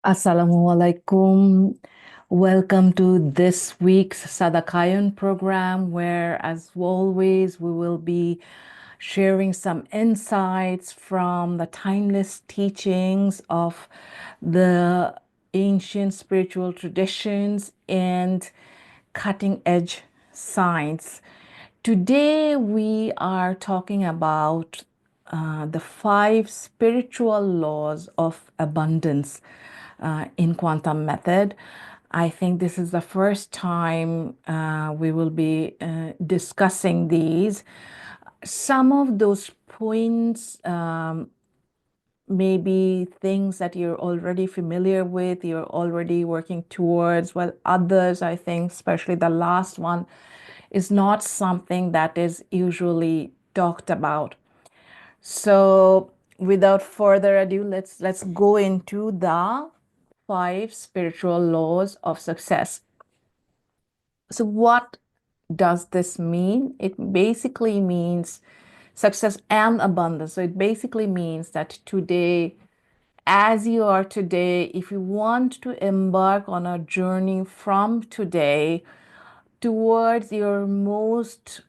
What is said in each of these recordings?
Assalamu alaikum. Welcome to this week's Sadakayan program, where, as always, we will be sharing some insights from the timeless teachings of the ancient spiritual traditions and cutting edge science. Today, we are talking about the five spiritual laws of abundance in quantum method. I think this is the first time we will be discussing these. Some of those points maybe things that you're already familiar with, you're already working towards, while others, I think, especially the last one, is not something that is usually talked about. So without further ado, let's go into the five spiritual laws of success. So what does this mean? It basically means success and abundance. So it basically means that today, as you are today, if you want to embark on a journey from today towards your most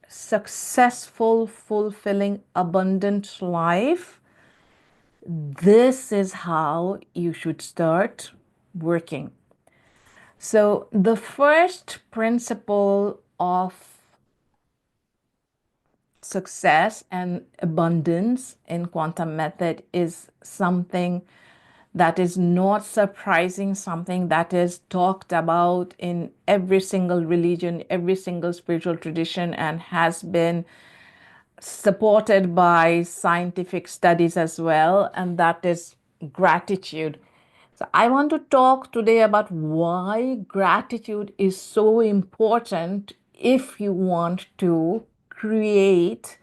successful, fulfilling, abundant life, this is how you should start working. So, the first principle of success and abundance in quantum method is something that is not surprising, something that is talked about in every single religion, every single spiritual tradition, and has been supported by scientific studies as well, and that is gratitude. So, I want to talk today about why gratitude is so important if you want to create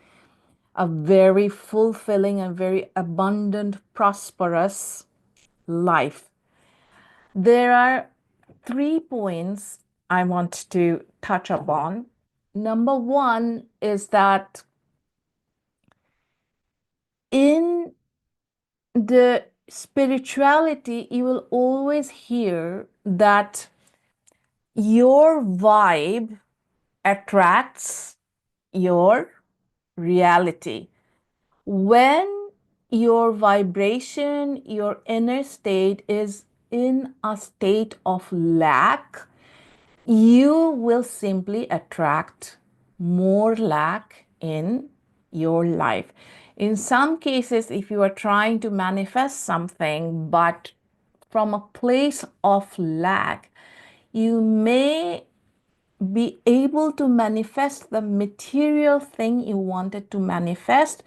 a very fulfilling and very abundant, prosperous life. There are 3 points I want to touch upon. Number one is that in the spirituality, you will always hear that your vibe attracts your reality. When your vibration, your inner state is in a state of lack, you will simply attract more lack in your life. In some cases, if you are trying to manifest something, but from a place of lack, you may be able to manifest the material thing you wanted to manifest.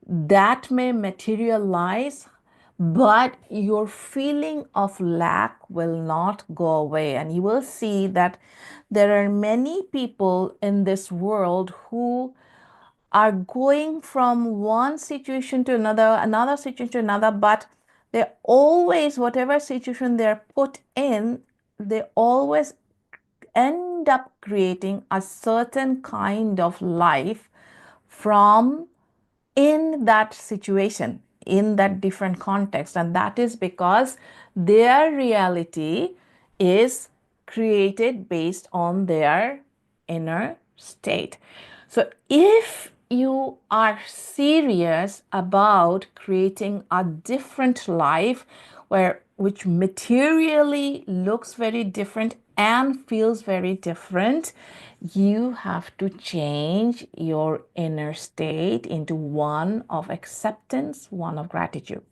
That may materialize, but your feeling of lack will not go away. And you will see that there are many people in this world who are going from one situation to another, another situation to another, but they always, whatever situation they're put in, they always end up creating a certain kind of life from in that situation, in that different context. And that is because their reality is created based on their inner state. So if you are serious about creating a different life where which materially looks very different and feels very different, you have to change your inner state into one of acceptance, one of gratitude.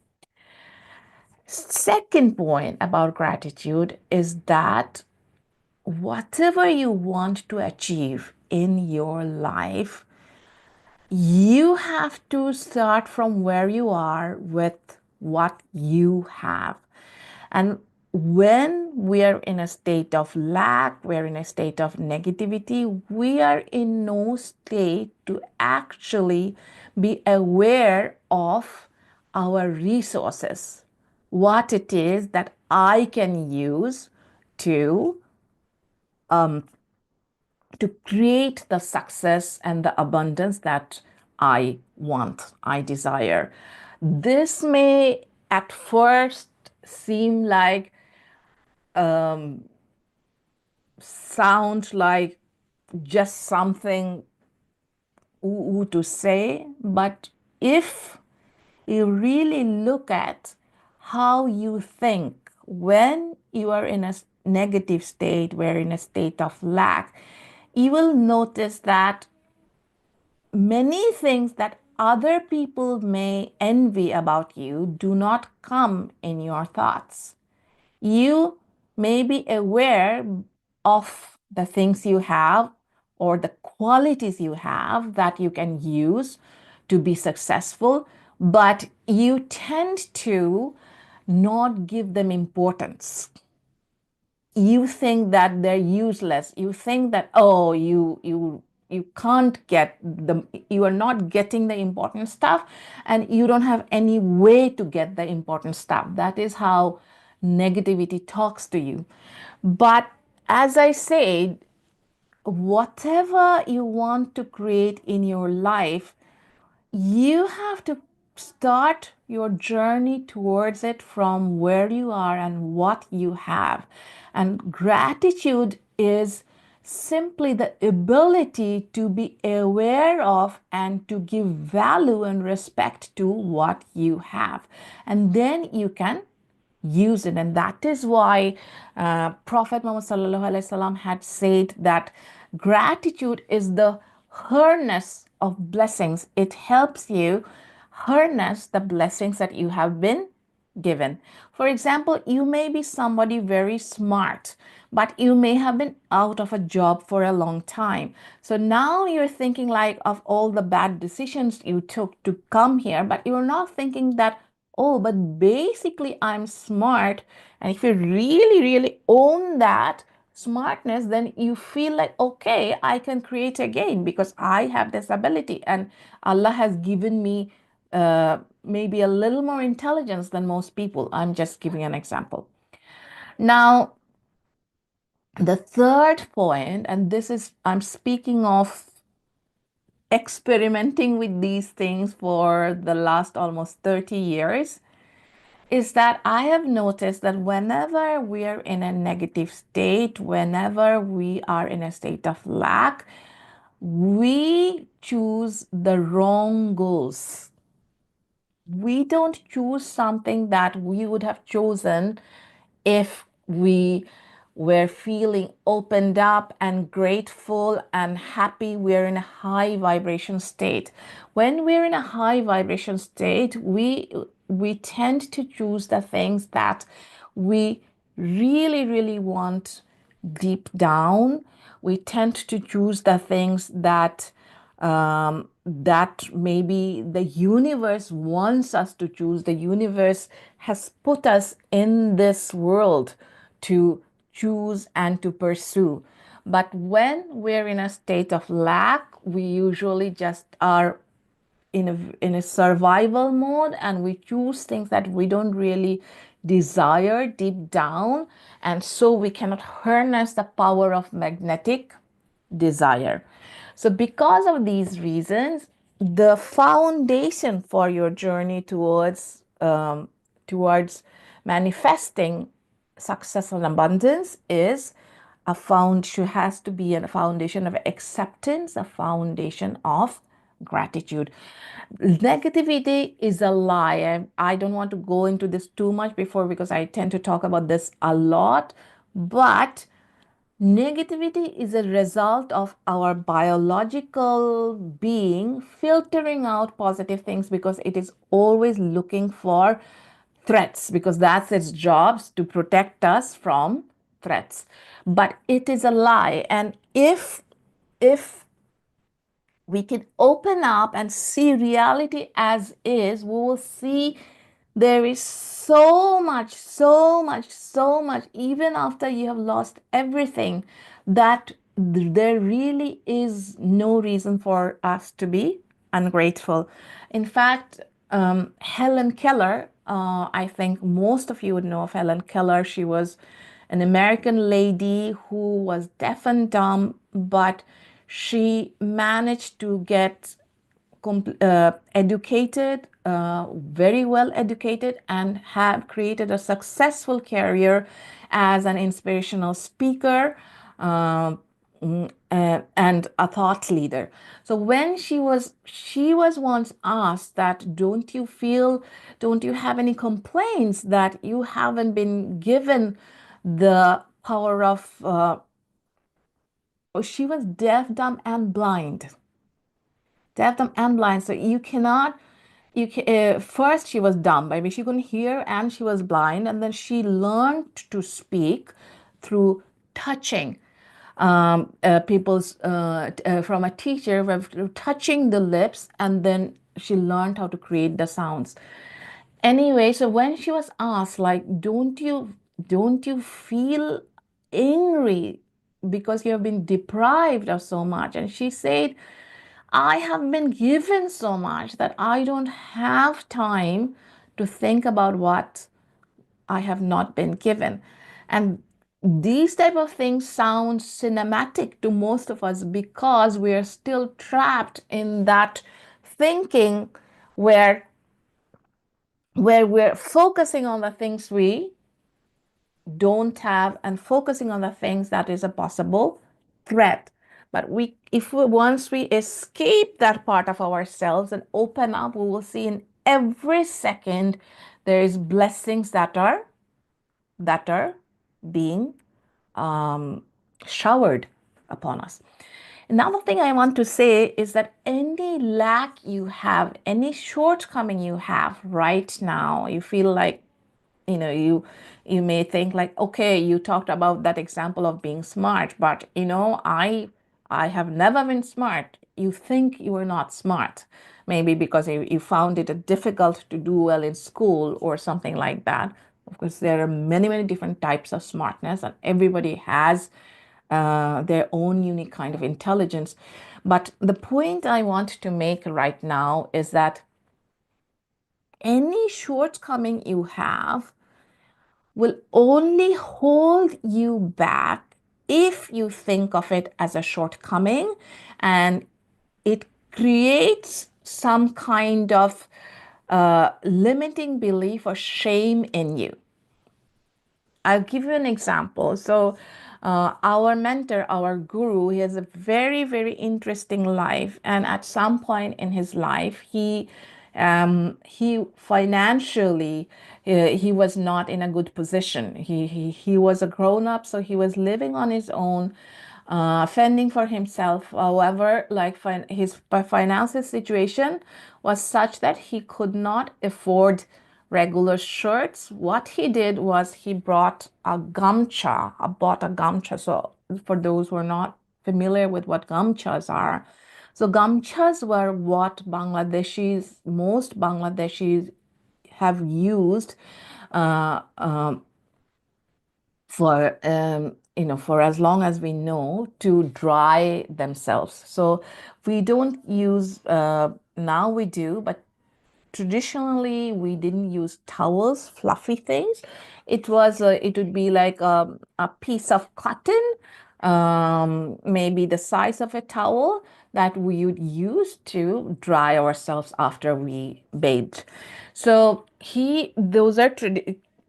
Second point about gratitude is that whatever you want to achieve in your life, you have to start from where you are with what you have. And when we are in a state of lack, we're in a state of negativity, we are in no state to actually be aware of our resources, what it is that I can use to to create the success and the abundance that I want, I desire. This may at first seem like, um, sound like just something to say, but if you really look at how you think when you are in a negative state, where in a state of lack, you will notice that many things that other people may envy about you do not come in your thoughts. You may be aware of the things you have or the qualities you have that you can use to be successful, but you tend to not give them importance. You think that they're useless. You think that, oh, you can't get the, you are not getting the important stuff, and you don't have any way to get the important stuff. That is how negativity talks to you. But as I said, whatever you want to create in your life, you have to start your journey towards it from where you are and what you have. And gratitude is simply the ability to be aware of and to give value and respect to what you have. And then you can use it. And that is why Prophet Muhammad Sallallahu Alaihi Wasallam had said that gratitude is the harness of blessings. It helps you harness the blessings that you have been given. For example, you may be somebody very smart, but you may have been out of a job for a long time. So now you're thinking like of all the bad decisions you took to come here, but you're not thinking that, oh, but basically I'm smart. And if you really, really own that smartness, then you feel like, okay, I can create again because I have this ability and Allah has given me maybe a little more intelligence than most people. I'm just giving an example. Now, the third point, and this is, I'm speaking of experimenting with these things for the last almost 30 years, is that I have noticed that whenever we are in a negative state, whenever we are in a state of lack, we choose the wrong goals. We don't choose something that we would have chosen if we were feeling opened up and grateful and happy. We're in a high vibration state. When we're in a high vibration state, we tend to choose the things that we really, really want deep down. We tend to choose the things that maybe the universe wants us to choose. The universe has put us in this world to choose and to pursue. But when we're in a state of lack, we usually just are in a survival mode, and we choose things that we don't really desire deep down, and so we cannot harness the power of magnetic desire. So because of these reasons, the foundation for your journey towards manifesting success and abundance is a foundation, has to be a foundation of acceptance, a foundation of gratitude. Negativity is a lie. I don't want to go into this too much before, because I tend to talk about this a lot, but negativity is a result of our biological being filtering out positive things, because it is always looking for threats, because that's its jobs, to protect us from threats. But it is a lie. And if we can open up and see reality as is, we will see there is so much, so much, so much, even after you have lost everything, that there really is no reason for us to be ungrateful. In fact, Helen Keller, I think most of you would know of Helen Keller. She was an American lady who was deaf and dumb, but she managed to get educated very well educated and have created a successful career as an inspirational speaker, uh, and a thought leader. So when she was once asked that, don't you have any complaints that you haven't been given the power of, she was deaf, dumb, and blind. Deaf, dumb, and blind. So you cannot, first she was dumb, I mean, she couldn't hear, and she was blind, and then she learned to speak through touching people's from a teacher, touching the lips, and then she learned how to create the sounds. Anyway, so when she was asked, like, don't you feel angry because you have been deprived of so much? And she said, I have been given so much that I don't have time to think about what I have not been given. And these type of things sound cinematic to most of us because we are still trapped in that thinking where we're focusing on the things we don't have and focusing on the things that is a possible threat. But once we escape that part of ourselves and open up, we will see in every second there is blessings that are being showered upon us. Another thing I want to say is that any lack you have, any shortcoming you have right now, you feel like, you may think like, okay, you talked about that example of being smart, but I have never been smart. You think you are not smart, maybe because you found it difficult to do well in school or something like that. Of course, there are many, many different types of smartness, and everybody has their own unique kind of intelligence. But the point I want to make right now is that any shortcoming you have will only hold you back if you think of it as a shortcoming, and it creates some kind of limiting belief or shame in you. I'll give you an example. So, our mentor, our guru, he has a very, very interesting life. And at some point in his life, he financially, he was not in a good position. He was a grown up, so he was living on his own, fending for himself. However, like his financial situation was such that he could not afford regular shirts. What he did was he bought a gamcha. So for those who are not familiar with what gamchas are, so gamchas were what most Bangladeshis have used uh, for as long as we know, to dry themselves. So we don't use, now we do, but traditionally we didn't use towels, fluffy things. It would be like a piece of cotton, maybe the size of a towel, that we would use to dry ourselves after we bathed. So those are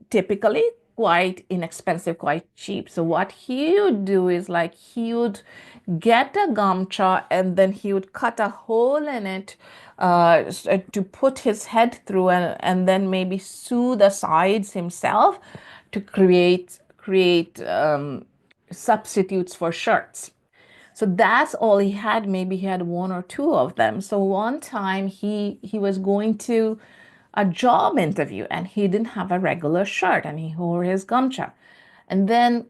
typically quite inexpensive, quite cheap. So what he would do is, like, he would get a gamcha and then he would cut a hole in it, to put his head through, and then maybe sew the sides himself to create substitutes for shirts. So that's all he had. Maybe he had one or two of them. So one time he was going to a job interview and he didn't have a regular shirt and he wore his gamcha. And then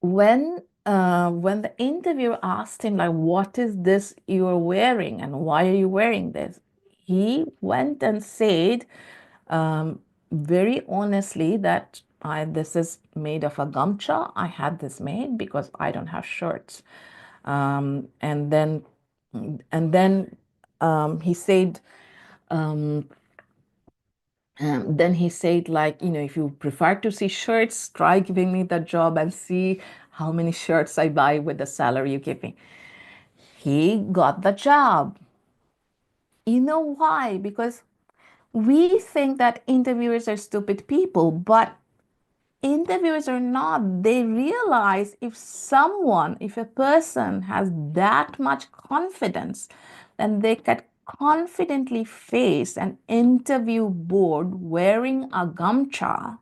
when the interviewer asked him, like, what is this you're wearing and why are you wearing this, he went and said, very honestly, that this is made of a gamcha. I had this made because I don't have shirts. And then he said, then he said, like, if you prefer to see shirts, try giving me the job and see how many shirts I buy with the salary you give me. He got the job. You know why? Because we think that interviewers are stupid people, but interviewers are not. They realize if a person has that much confidence, then they can confidently face an interview board wearing a gamcha,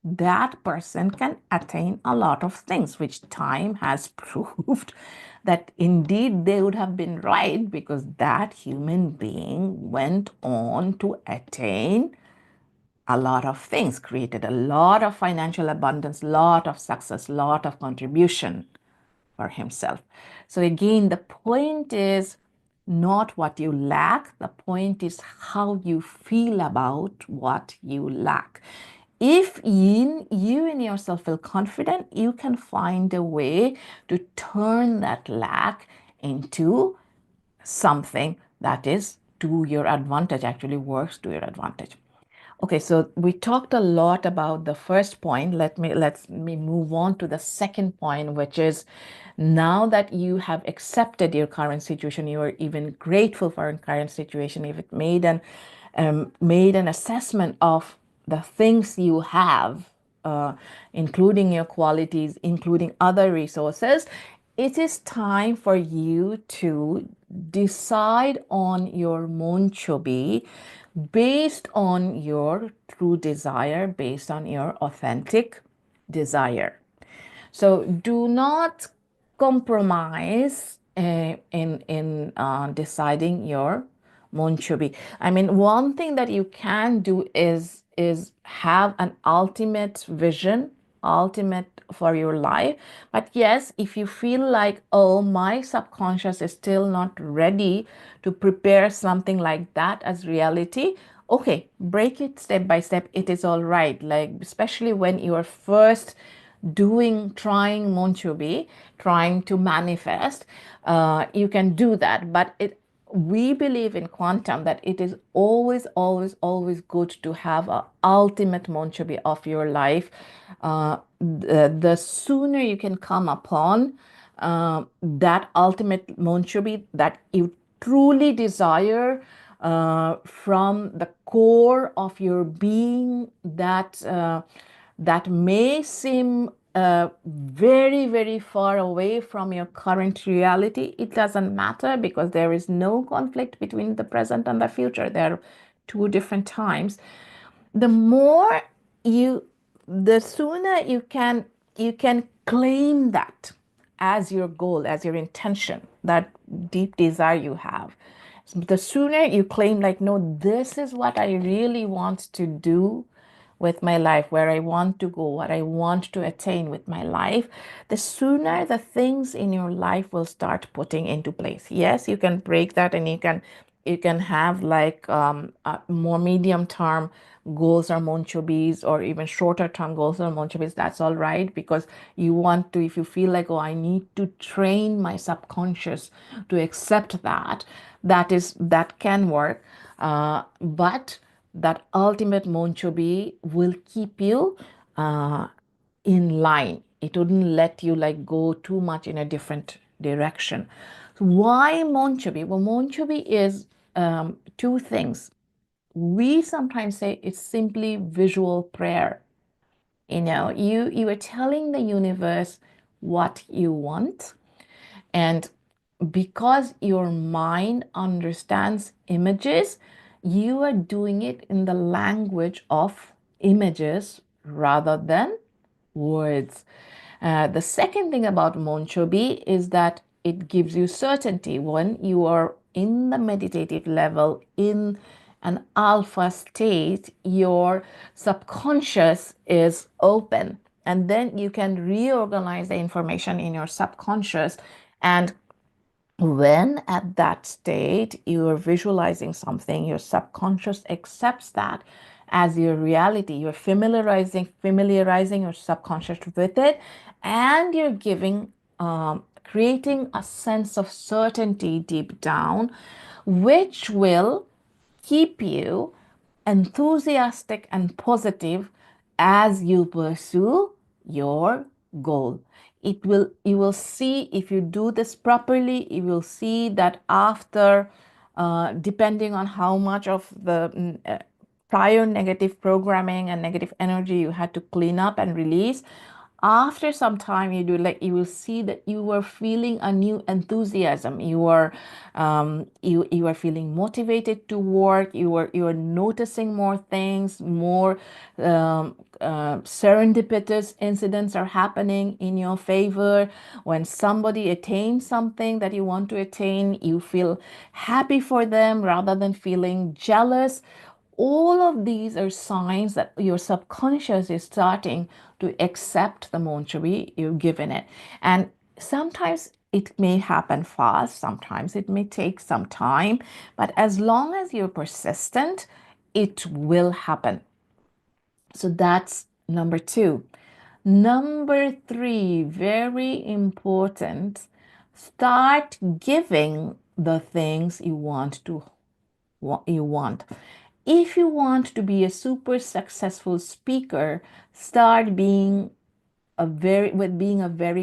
that person can attain a lot of things, which time has proved that indeed they would have been right, because that human being went on to attain a lot of things, created a lot of financial abundance, lot of success, lot of contribution for himself. So again, the point is not what you lack, the point is how you feel about what you lack. If you in yourself feel confident, you can find a way to turn that lack into something that is to your advantage, actually works to your advantage. Okay, so we talked a lot about the first point. Let me move on to the second point, which is now that you have accepted your current situation, you are even grateful for your current situation. If it made an assessment of the things you have, including your qualities, including other resources, it is time for you to decide on your monchobi based on your true desire, based on your authentic desire. So do not compromise in deciding your monchobi. I mean, one thing that you can do is have an ultimate vision, ultimate for your life. But yes, if you feel like, oh, my subconscious is still not ready to prepare something like that as reality, okay, break it step by step. It is all right. Like, especially when you are first trying monchobi, trying to manifest, you can do that. But we believe in quantum that it is always, always, always good to have a ultimate monchobi of your life. The sooner you can come upon that ultimate monchobi that you truly desire from the core of your being, that may seem very, very far away from your current reality. It doesn't matter, because there is no conflict between the present and the future. They're two different times. The more you, the sooner you can claim that as your goal, as your intention, that deep desire you have. So the sooner you claim, like, no, this is what I really want to do with my life, where I want to go, what I want to attain with my life, the sooner the things in your life will start putting into place. Yes, you can break that, and you can have like more medium term goals or monchobis, or even shorter term goals or monchobis. That's all right, because you want to, if you feel like, oh, I need to train my subconscious to accept that can work. But that ultimate monchobi will keep you in line. It wouldn't let you like go too much in a different direction. So why monchobi? Well, monchobi is two things. We sometimes say it's simply visual prayer. You are telling the universe what you want, and because your mind understands images, you are doing it in the language of images rather than words. The second thing about Monchobi is that it gives you certainty. When you are in the meditative level, in an alpha state, your subconscious is open. And then you can reorganize the information in your subconscious. And when at that state you are visualizing something, your subconscious accepts that as your reality. You're familiarizing your subconscious with it, and you're creating a sense of certainty deep down, which will keep you enthusiastic and positive as you pursue your goal. You will see, if you do this properly, you will see that after depending on how much of the prior negative programming and negative energy you had to clean up and release. After some time, you will see that you are feeling a new enthusiasm. You are feeling motivated to work. You are noticing more things, more serendipitous incidents are happening in your favor. When somebody attains something that you want to attain, you feel happy for them rather than feeling jealous. All of these are signs that your subconscious is starting to accept the mantra you've given it. And sometimes it may happen fast, sometimes it may take some time, but as long as you're persistent, it will happen. So that's number two. Number three, very important, start giving the things you want. If you want to be a super successful speaker, start being a very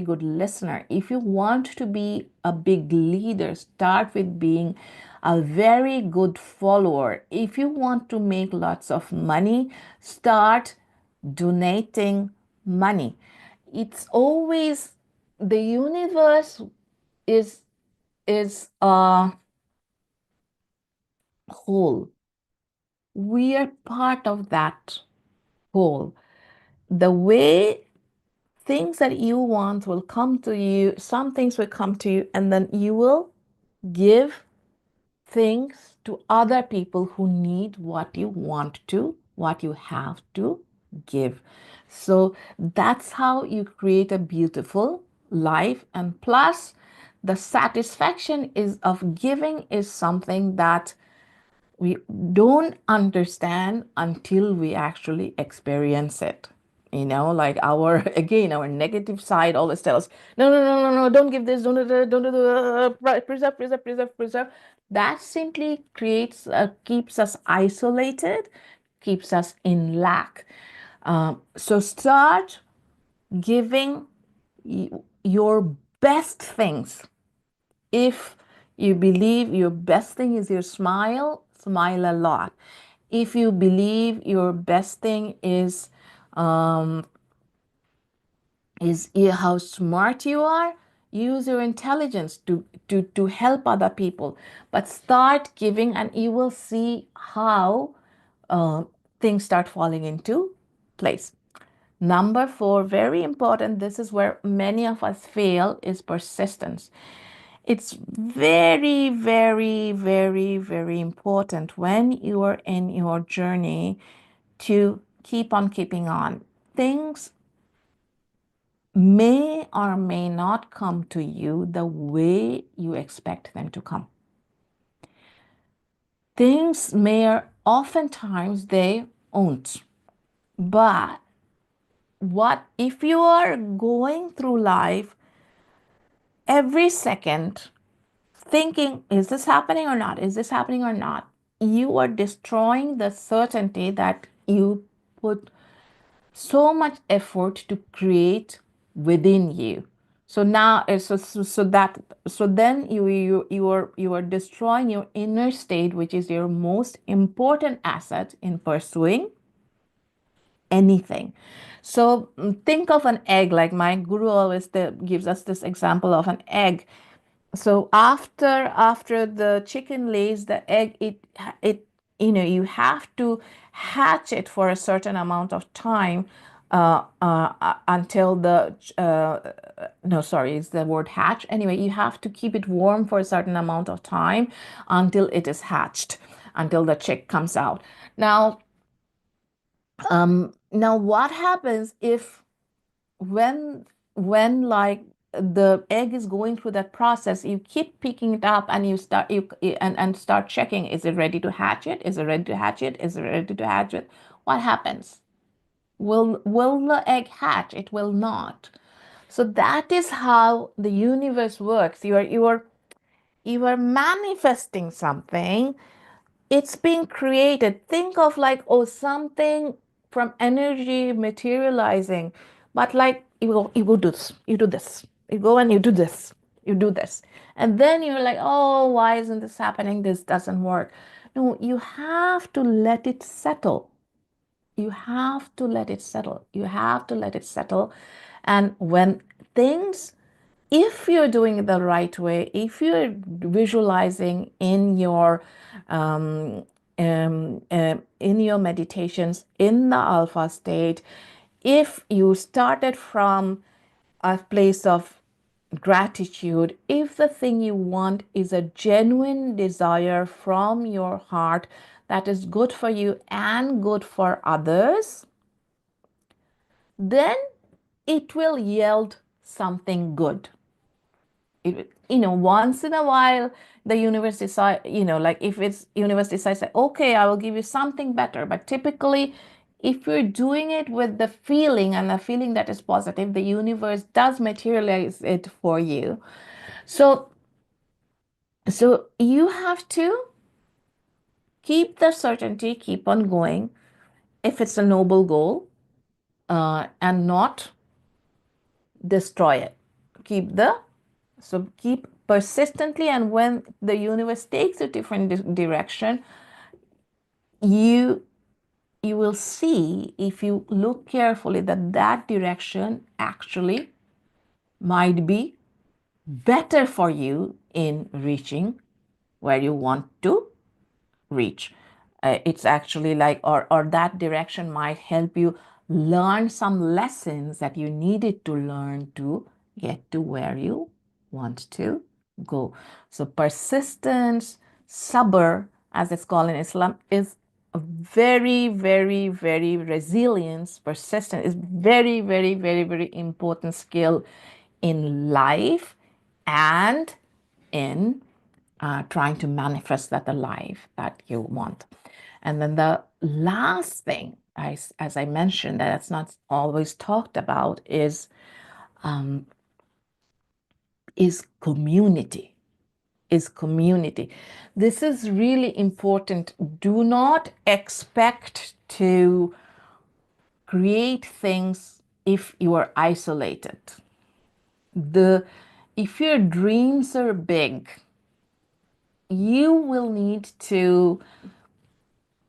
good listener. If you want to be a big leader, start with being a very good follower. If you want to make lots of money, start donating money. It's always the universe is a whole. We are part of that whole. The way things that you want will come to you, some things will come to you, and then you will give things to other people who need what you have to give. So that's how you create a beautiful life. And plus, the satisfaction is of giving is something that we don't understand until we actually experience it. Like our negative side always tells, no, no, no, no, no, don't give this, don't preserve, preserve, preserve, preserve. That simply keeps us isolated, keeps us in lack. So start giving your best things. If you believe your best thing is your smile, smile a lot. If you believe your best thing um, is how smart you are, use your intelligence to help other people. But start giving, and you will see how uh, things start falling into place. Number four, very important, this is where many of us fail, is persistence. It's very, very, very, very important when you are in your journey to keep on keeping on. Things may or may not come to you the way you expect them to come. Things may, oftentimes they won't. But what if you are going through life every second thinking, is this happening or not? Is this happening or not? You are destroying the certainty that you put so much effort to create within you. So now, so then you are destroying your inner state, which is your most important asset in pursuing anything. So think of an egg, like my guru always gives us this example of an egg. So after the chicken lays the egg, you have to hatch it for a certain amount of time until the no, sorry, it's the word hatch. Anyway, you have to keep it warm for a certain amount of time until it is hatched, until the chick comes out. Now what happens if when like the egg is going through that process, you keep picking it up and and start checking, is it ready to hatch it, is it ready to hatch it, is it ready to hatch it? What happens? Will the egg hatch? It will not. So that is how the universe works. You are manifesting something, it's being created. Think of like, oh, something from energy materializing, but like you go do this, you do this, you go and you do this. You do this. And then you're like, oh, why isn't this happening? This doesn't work. No, you have to let it settle. You have to let it settle. You have to let it settle. And when things, if you're doing it the right way, if you're visualizing in your meditations in the alpha state, if you started from a place of gratitude, if the thing you want is a genuine desire from your heart that is good for you and good for others, then it will yield something good. Once in a while, the universe decide, like if it's universe decides that, okay, I will give you something better. But typically, if you're doing it with the feeling and the feeling that is positive, the universe does materialize it for you. So, so you have to keep the certainty, keep on going if it's a noble goal, and not destroy it. Keep persistently, and when the universe takes a different direction, you you will see, if you look carefully, that that direction actually might be better for you in reaching where you want to reach. It's actually like, or that direction might help you learn some lessons that you needed to learn to get to where you want to go. So persistence, sabr, as it's called in Islam, is a very, very, very resilience. Persistence is very, very, very, very important skill in life and in trying to manifest that the life that you want. And then the last thing, as I mentioned, that's not always talked about, um, is community. Is community. This is really important. Do not expect to create things if you are isolated. If your dreams are big, you will need to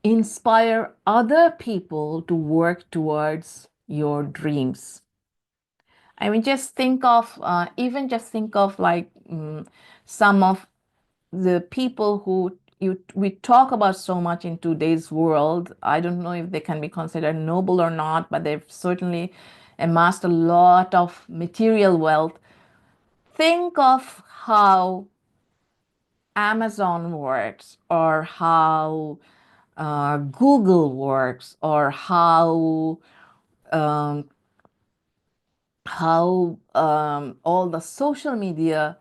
inspire other people to work towards your dreams. I mean, just think of like some of the people who we talk about so much in today's world. I don't know if they can be considered noble or not, but they've certainly amassed a lot of material wealth. Think of how Amazon works, or how Google works, or um, how all the social media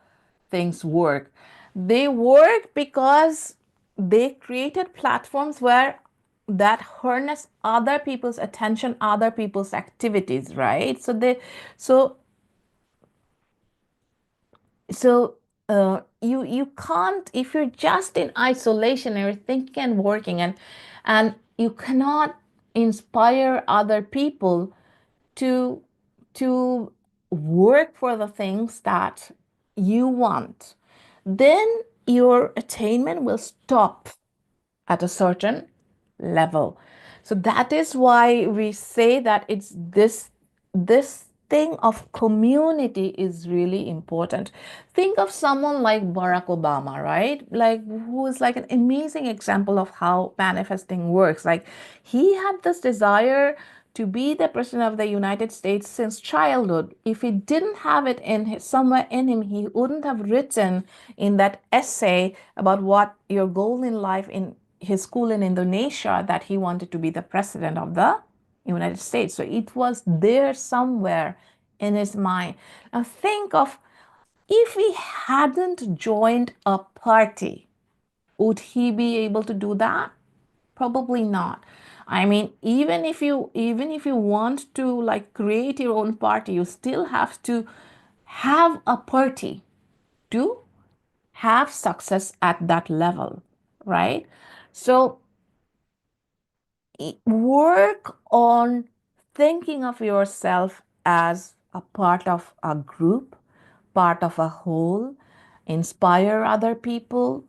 things work. They work because they created platforms where that harness other people's attention, other people's activities, right? So you can't, if you're just in isolation and you're thinking and working, and you cannot inspire other people to to work for the things that you want, then your attainment will stop at a certain level. So that is why we say that it's this thing of community is really important. Think of someone like Barack Obama, right? Like, who is like an amazing example of how manifesting works. Like, he had this desire to be the president of the United States since childhood. If he didn't have it in somewhere in him, he wouldn't have written in that essay about what your goal in life in his school in Indonesia, that he wanted to be the president of the United States. So it was there somewhere in his mind. Now think of, if he hadn't joined a party, would he be able to do that? Probably not. I mean, even if you want to like create your own party, you still have to have a party to have success at that level, right? So work on thinking of yourself as a part of a group, part of a whole, inspire other people,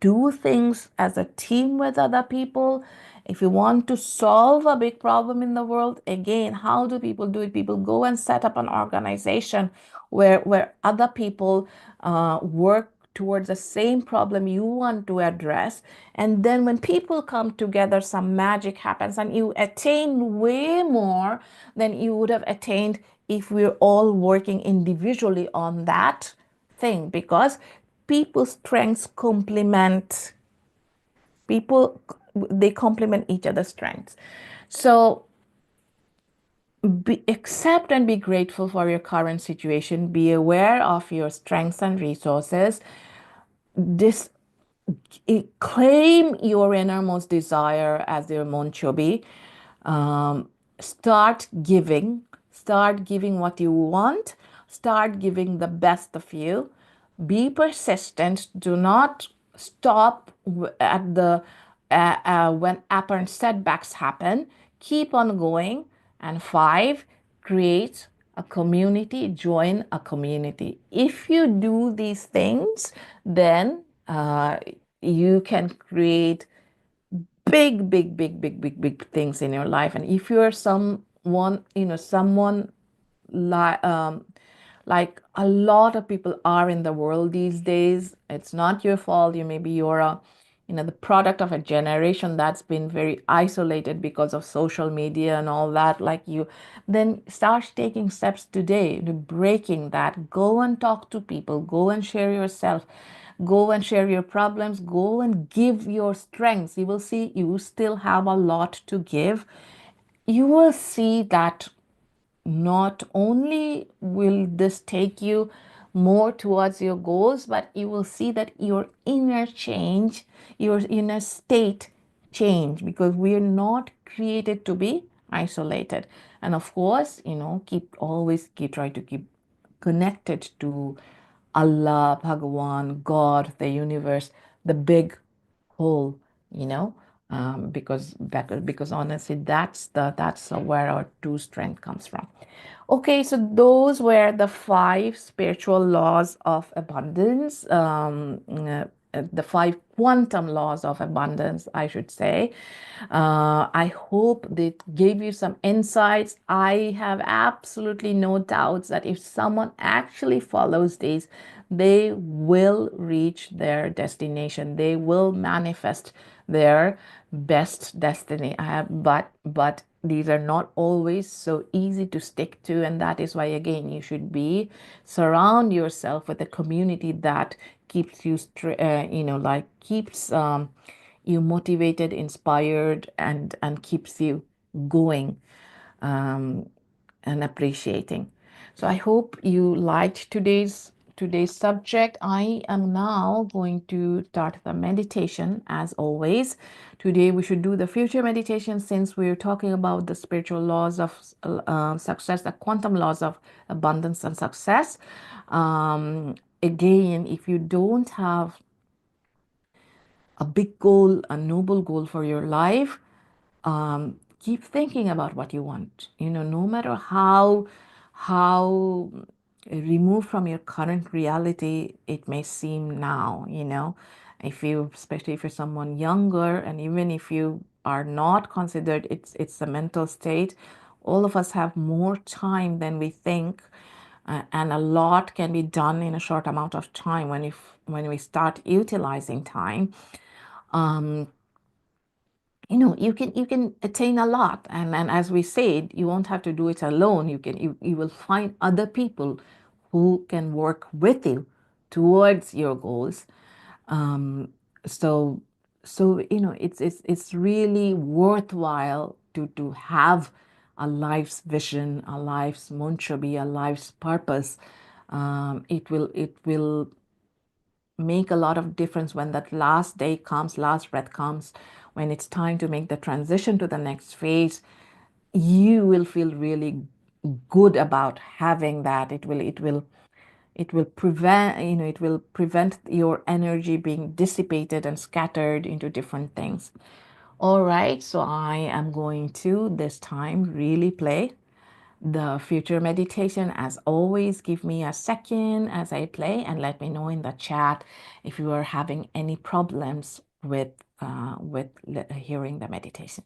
do things as a team with other people. If you want to solve a big problem in the world, again, how do people do it? People go and set up an organization where other people work towards the same problem you want to address. And then when people come together, some magic happens and you attain way more than you would have attained if we're all working individually on that thing, because people's strengths complement people, they complement each other's strengths. So accept and be grateful for your current situation. Be aware of your strengths and resources. This claim your innermost desire, as their Monchobi. Um, start giving what you want, start giving the best of you. Be persistent. Do not stop at the when apparent setbacks happen. Keep on going. And 5, create a community, join a community. If you do these things, then you can create big things in your life. And if you're someone, someone like like a lot of people are in the world these days, it's not your fault. Maybe you're a the product of a generation that's been very isolated because of social media and all that, like you. Then start taking steps today to breaking that. Go and talk to people, go and share yourself, go and share your problems, go and give your strengths. You will see you still have a lot to give. You will see that not only will this take you more towards your goals, but you will see that your inner change, your inner state change, because we're not created to be isolated. And of course, keep try to keep connected to Allah, Bhagawan, God, the universe, the big whole, you know, because honestly, that's where our true strength comes from. Okay, so those were the 5 spiritual laws of abundance, the 5 quantum laws of abundance, I should say. I hope that gave you some insights. I have absolutely no doubts that if someone actually follows these, they will reach their destination. They will manifest their best destiny. But these are not always so easy to stick to, and that is why, again, you should surround yourself with a community that keeps you keeps you motivated, inspired, and keeps you going, um, and appreciating. So I hope you liked today's subject. I am now going to start the meditation as always. Today we should do the future meditation, since we're talking about the spiritual laws of success, the quantum laws of abundance and success. Again, if you don't have a big goal, a noble goal for your life, keep thinking about what you want. No matter how removed from your current reality it may seem now. Especially if you're someone younger, and even if you are not considered, it's a mental state. All of us have more time than we think, and a lot can be done in a short amount of time when we start utilizing time. um, you can attain a lot, and as we said, you won't have to do it alone. You will find other people who can work with you towards your goals. um, so it's really worthwhile to have a life's vision, a life's mantra, a life's purpose. It will make a lot of difference when that last day comes, last breath comes, when it's time to make the transition to the next phase. You will feel really good about having that. It will prevent your energy being dissipated and scattered into different things. All right, so I am going to this time really play the future meditation. As always, give me a second as I play and let me know in the chat if you are having any problems with hearing the meditation.